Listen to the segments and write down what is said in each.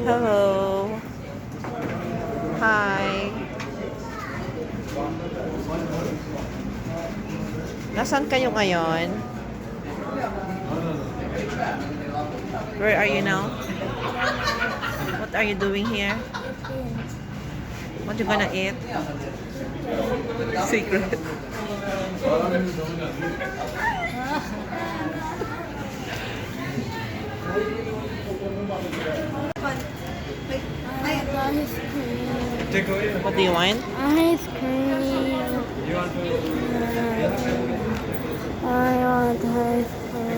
Hello. Hi. Nasaan kayo ngayon? Where are you now? What are you doing here? What you gonna eat? Secret. Ice cream. What do you want? Ice cream. I want ice cream.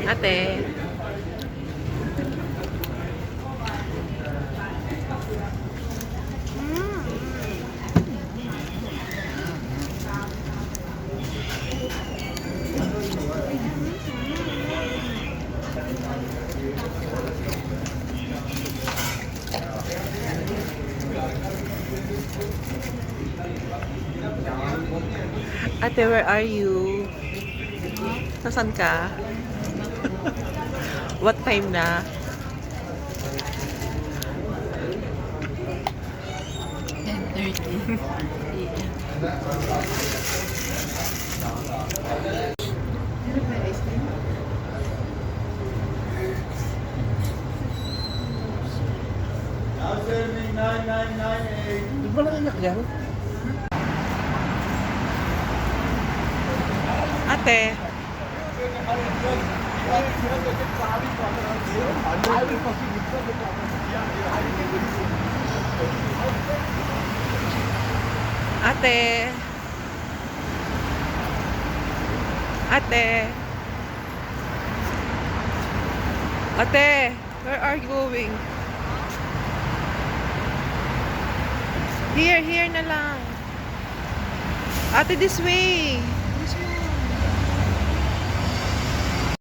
Ate. Ate, where are you? Nasaan ka? What time na? Di ba lang iyak yan? Ate. Ate. Ate. Ate, where are you going? Here na lang. Ate, this way.